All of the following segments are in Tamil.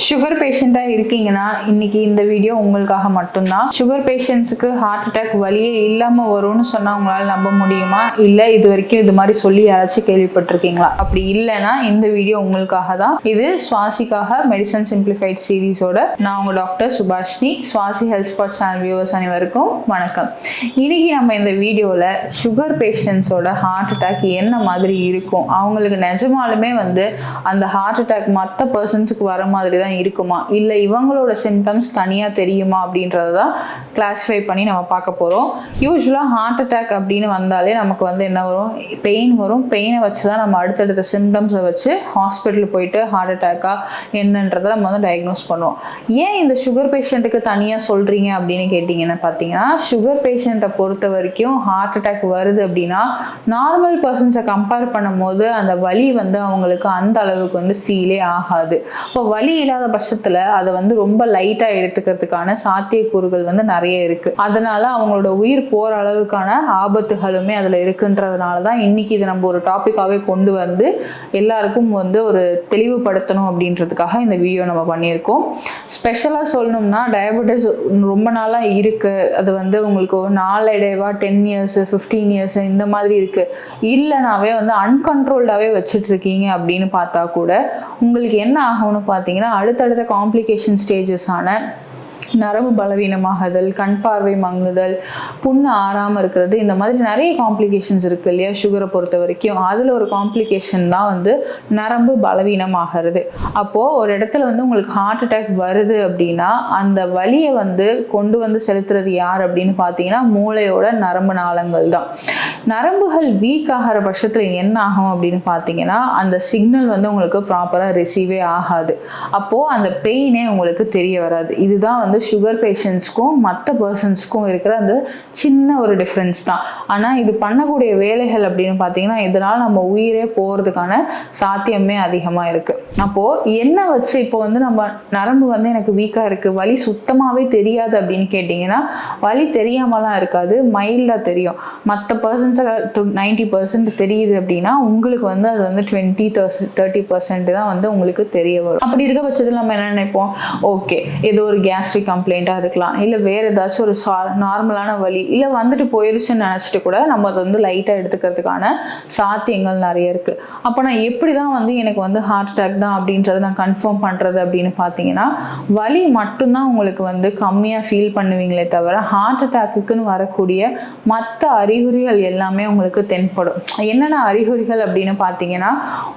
சுகர் பேஷண்ட்டாக இருக்கீங்கன்னா இன்னைக்கு இந்த வீடியோ உங்களுக்காக மட்டும்தான். சுகர் பேஷண்ட்ஸுக்கு ஹார்ட் அட்டாக் வலியே இல்லாமல் வரும்னு சொன்னால் உங்களால் நம்ப முடியுமா? இல்லை இது வரைக்கும் இது மாதிரி சொல்லி யாராச்சும் கேள்விப்பட்டிருக்கீங்களா? அப்படி இல்லைன்னா இந்த வீடியோ உங்களுக்காக தான். இது சுவாசிக்காக மெடிசன் சிம்பிளிஃபைட் சீரீஸோட நான் உங்கள் doctor Subhashini. Swasi health spot channel viewers அனைவருக்கும் வணக்கம். இன்னைக்கு நம்ம இந்த வீடியோவில் சுகர் பேஷண்ட்ஸோட ஹார்ட் அட்டாக் என்ன மாதிரி இருக்கும், அவங்களுக்கு நிஜமாலுமே அந்த ஹார்ட் அட்டாக் மற்ற பர்சன்ஸுக்கு வர மாதிரி தான் இருக்குமா, இல்லை இவங்களோட சிம்டம்ஸ் தனியாக தெரியுமா அப்படின்றத தான் கிளாஸிஃபை பண்ணி நம்ம பார்க்க போகிறோம். யூஸ்வலாக ஹார்ட் அட்டாக் அப்படின்னு வந்தாலே நமக்கு என்ன வரும், பெயின் வரும். பெயினை வச்சு தான் நம்ம அடுத்தடுத்த சிம்டம்ஸை வச்சு ஹாஸ்பிட்டல் போயிட்டு ஹார்ட் அட்டாக்கா என்னன்றதை நம்ம டயக்னோஸ் பண்ணுவோம். ஏன் இந்த சுகர் பேஷண்ட்டுக்கு தனியாக சொல்கிறீங்க அப்படின்னு கேட்டிங்கன்னா, பார்த்தீங்கன்னா சுகர் பேஷண்ட்டை பொறுத்த வரைக்கும் ஹார்ட் அட்டாக் வருது அப்படின்னா நார்மல் பர்சன்ஸை கம்பேர் பண்ணும்போது அந்த வலி அவங்களுக்கு அந்த அளவுக்கு ஃபீலே ஆகாது. இப்போ வலி இல்லாத பட்சத்தில் அதை ரொம்ப லைட்டாக எடுத்துக்கிறதுக்கான சாத்தியக்கூறுகள் நிறைய இருக்கு. அதனால அவங்களோட உயிர் போற அளவுக்கான ஆபத்துகளுமே அதில் இருக்குன்றதுனால தான் இன்னைக்கு இதை நம்ம ஒரு டாப்பிக்காகவே கொண்டு வந்து எல்லாருக்கும் ஒரு தெளிவுபடுத்தணும் அப்படின்றதுக்காக இந்த வீடியோ நம்ம பண்ணியிருக்கோம். ஸ்பெஷலாக சொல்லணும்னா டயபெட்டிஸ் ரொம்ப நாளாக இருக்கு, அது உங்களுக்கு நாளடைவா 10 இயர்ஸ் 15 இயர்ஸ் இந்த மாதிரி இருக்கு, இல்லைனாவே அன்கண்ட்ரோல்டாகவே வச்சுட்டு இருக்கீங்க அப்படின்னு பார்த்தா கூட உங்களுக்கு என்ன ஆகும்னு பார்த்தீங்கன்னா, அடுத்தடுத்த காம்ப்ளிகேஷன் ஸ்டேஜஸான நரம்பு பலவீனமாகுதல், கண் பார்வை மங்குதல், புண்ணு ஆறாமல் இருக்கிறது, இந்த மாதிரி நிறைய காம்ப்ளிகேஷன்ஸ் இருக்குது இல்லையா சுகரை பொறுத்த வரைக்கும். அதில் ஒரு காம்ப்ளிகேஷன் தான் நரம்பு பலவீனமாகிறது. அப்போது ஒரு இடத்துல உங்களுக்கு ஹார்ட் அட்டாக் வருது அப்படின்னா அந்த வலியை கொண்டு செலுத்துறது யார் அப்படின்னு பார்த்தீங்கன்னா மூளையோட நரம்பு நாளங்கள் தான். நரம்புகள் வீக் ஆகிற பட்சத்தில் என்ன ஆகும் அப்படின்னு பார்த்தீங்கன்னா அந்த சிக்னல் உங்களுக்கு ப்ராப்பராக ரிசீவே ஆகாது. அப்போது அந்த பெயினே உங்களுக்கு தெரிய வராது. இதுதான் சுகர் பேஷண்ட்ஸ்க்கும் மற்ற பர்சன்ஸ்க்கும் இருக்கிற அந்த சின்ன ஒரு டிஃப்ரென்ஸ் தான். ஆனால் இது பண்ணக்கூடிய வேலைகள் அப்படின்னு பார்த்தீங்கன்னா இதனால் நம்ம உயிரே போகிறதுக்கான சாத்தியமே அதிகமாக இருக்குது. அப்போது என்ன வச்சு இப்போ நம்ம நரம்பு எனக்கு வீக்காக இருக்குது, வலி சுத்தமாகவே தெரியாது அப்படின்னு கேட்டிங்கன்னா, வலி தெரியாமலாம் இருக்காது, மைல்டாக தெரியும். மற்ற பர்சன்ஸை 90% தெரியுது அப்படின்னா உங்களுக்கு அது 20-30% தான் உங்களுக்கு தெரிய வரும். அப்படி இருக்க பட்சத்தில் நம்ம என்ன நினைப்போம், ஓகே ஏதோ ஒரு கேஸ்ட்ரிக் கம்ப்ளைண்ட்டாக இருக்கலாம், இல்லை வேறு ஏதாச்சும் ஒரு நார்மலான வலி, இல்லை போயிடுச்சுன்னு நினச்சிட்டு கூட நம்ம அதை லைட்டாக எடுத்துக்கிறதுக்கான சாத்தியங்கள் நிறைய இருக்குது. அப்போ நான் எப்படி தான் எனக்கு ஹார்ட் அட்டாக் தான் அப்படின்றத நான் கன்ஃபார்ம் பண்ணுறது அப்படின்னு பார்த்தீங்கன்னா, வலி மட்டும்தான் உங்களுக்கு கம்மியாக ஃபீல் பண்ணுவீங்களே தவிர ஹார்ட் அட்டாக்குன்னு வரக்கூடிய மற்ற அறிகுறிகள் எல்லாமே உங்களுக்கு தென்படும். என்னென்ன அறிகுறிகள் அப்படின்னு பார்த்தீங்கன்னா,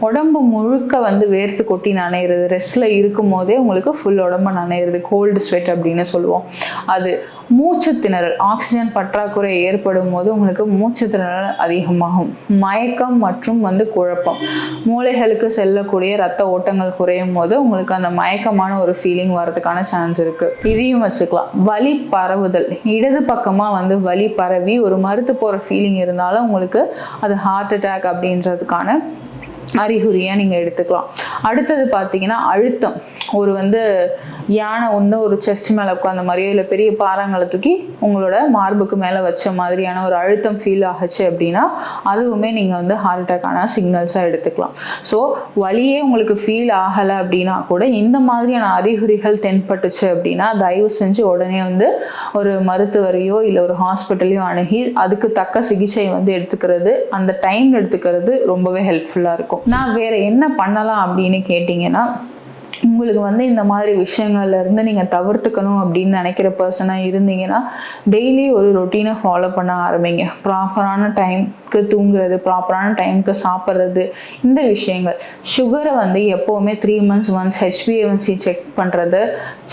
உடம்பு முழுக்க வேர்த்து கொட்டி நனையிறது, ரெஸ்ட்டில் இருக்கும் போதே உங்களுக்கு ஃபுல் உடம்பு நனையிறது, கோல்டு ஸ்வெட் அப்படின்னு சொல்லுவோம். அது மூச்சு திணறல், ஆக்சிஜன் பற்றாக்குறை ஏற்படும் போது உங்களுக்கு மூச்சு திணறல் அதிகமாகும். மயக்கம் மற்றும் குழப்பம், மூளைகளுக்கு செல்லக்கூடிய ரத்த ஓட்டங்கள் குறையும் போது உங்களுக்கு அந்த மயக்கமான ஒரு ஃபீலிங் வரதுக்கான சான்ஸ் இருக்கு. இதையும் வச்சுக்கலாம். வலி பரவுதல், இடது பக்கமா வலி பரவி ஒரு மறுத்து போற ஃபீலிங் இருந்தாலும் உங்களுக்கு அது ஹார்ட் அட்டாக் அப்படின்றதுக்கான அறிகுறியாக நீங்கள் எடுத்துக்கலாம். அடுத்தது பார்த்தீங்கன்னா அழுத்தம், ஒரு யானை ஒரு செஸ்ட் மேலே உட்காந்த மாதிரியோ இல்லை பெரிய பாறாங்களை தூக்கி உங்களோட மார்புக்கு மேலே வச்ச மாதிரியான ஒரு அழுத்தம் ஃபீல் ஆகுச்சு அப்படின்னா அதுவுமே நீங்கள் ஹார்ட் அட்டாக்கான சிக்னல்ஸாக எடுத்துக்கலாம். ஸோ வலியே உங்களுக்கு ஃபீல் ஆகலை அப்படின்னா கூட இந்த மாதிரியான அறிகுறிகள் தென்பட்டுச்சு அப்படின்னா தயவு செஞ்சு உடனே ஒரு மருத்துவரையோ இல்லை ஒரு ஹாஸ்பிட்டலையோ அணுகி அதுக்கு தக்க சிகிச்சை எடுத்துக்கிறது, அந்த டைம் எடுத்துக்கிறது ரொம்பவே ஹெல்ப்ஃபுல்லாக இருக்கும். நான் வேற என்ன பண்ணலாம் அப்படின்னு கேட்டிங்கன்னா, உங்களுக்கு இந்த மாதிரி விஷயங்கள்ல இருந்து நீங்கள் தவிர்த்துக்கணும் அப்படின்னு நினைக்கிற பர்சனாக இருந்தீங்கன்னா டெய்லி ஒரு ரொட்டீனை ஃபாலோ பண்ண ஆரம்பிங்க. ப்ராப்பரான டைமுக்கு தூங்குறது, ப்ராப்பரான டைமுக்கு சாப்பிட்றது, இந்த விஷயங்கள். சுகரை எப்போவுமே 3 months ஒன்ஸ் HbA1c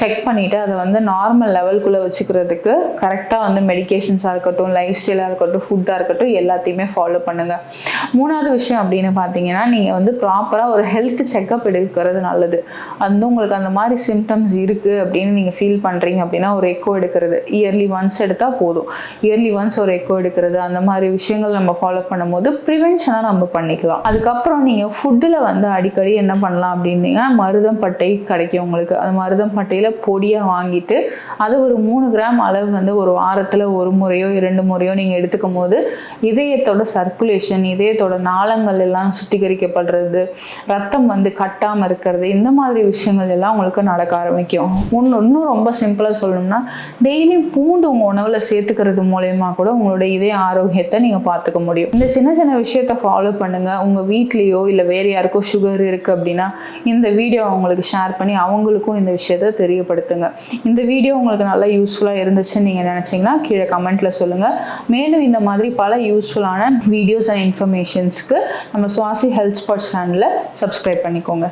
செக் பண்ணிவிட்டு அதை நார்மல் லெவல்குள்ளே வச்சுக்கிறதுக்கு கரெக்டாக மெடிக்கேஷன்ஸாக இருக்கட்டும், லைஃப் ஸ்டைலாக இருக்கட்டும், ஃபுட்டாக இருக்கட்டும், எல்லாத்தையுமே ஃபாலோ பண்ணுங்கள். மூணாவது விஷயம் அப்படின்னு பார்த்தீங்கன்னா, நீங்கள் ப்ராப்பராக ஒரு ஹெல்த் செக்கப் எடுக்கிறது நல்லது. உங்களுக்கு அந்த மாதிரி சிம்டம்ஸ் இருக்குது அப்படின்னு நீங்கள் ஃபீல் பண்ணுறீங்க அப்படின்னா ஒரு எக்கோ எடுக்கிறது, இயர்லி ஒன்ஸ் எடுத்தால் போதும். இயர்லி ஒன்ஸ் ஒரு எக்கோ எடுக்கிறது, அந்த மாதிரி விஷயங்கள் நம்ம ஃபாலோ பண்ணும்போது ப்ரிவென்ஷனாக நம்ம பண்ணிக்கலாம். அதுக்கப்புறம் நீங்கள் ஃபுட்டில் வந்து அடிக்கடி என்ன பண்ணலாம் அப்படின்னீங்கன்னா, மருதம் பட்டை கிடைக்கும் உங்களுக்கு. அது மருதம் பட்டையில் பொடியாக வாங்கிட்டு அது ஒரு 3 கிராம் அளவு வந்து ஒரு வாரத்தில் ஒரு முறையோ 2 முறையோ நீங்கள் எடுத்துக்கும் போது இதயத்தோட சர்க்குலேஷன், இதயத்தோட நாளங்கள் எல்லாம் சுத்திகரிக்கப்படுறது, ரத்தம் வந்து கட்டாமல் இருக்கிறது, இந்த மாதிரி விஷயங்கள் எல்லாம் உங்களுக்கு நடக்க ஆரம்பிக்கும். இன்னும் ரொம்ப சிம்பிளாக சொல்லணும்னா, டெய்லியும் பூண்டு உங்கள் உணவில் சேர்த்துக்கிறது மூலயமா கூட உங்களோட இதய ஆரோக்கியத்தை நீங்கள் பார்த்துக்க முடியும். இந்த சின்ன சின்ன விஷயத்தை ஃபாலோ பண்ணுங்கள். உங்கள் வீட்லேயோ இல்லை வேறு யாருக்கோ சுகர் இருக்குது அப்படின்னா இந்த வீடியோ அவங்களுக்கு ஷேர் பண்ணி அவங்களுக்கும் இந்த விஷயத்தை தெரியப்படுத்துங்க. இந்த வீடியோ உங்களுக்கு நல்லா யூஸ்ஃபுல்லாக இருந்துச்சுன்னு நீங்கள் நினச்சிங்கன்னா கீழே கமெண்ட்டில் சொல்லுங்கள். மேலும் இந்த மாதிரி பல யூஸ்ஃபுல்லான வீடியோஸ் அண்ட் இன்ஃபர்மேஷன்ஸ்க்கு நம்ம சுவாசி ஹெல்த் ஸ்பாட் சேனலை சப்ஸ்கிரைப் பண்ணிக்கோங்க.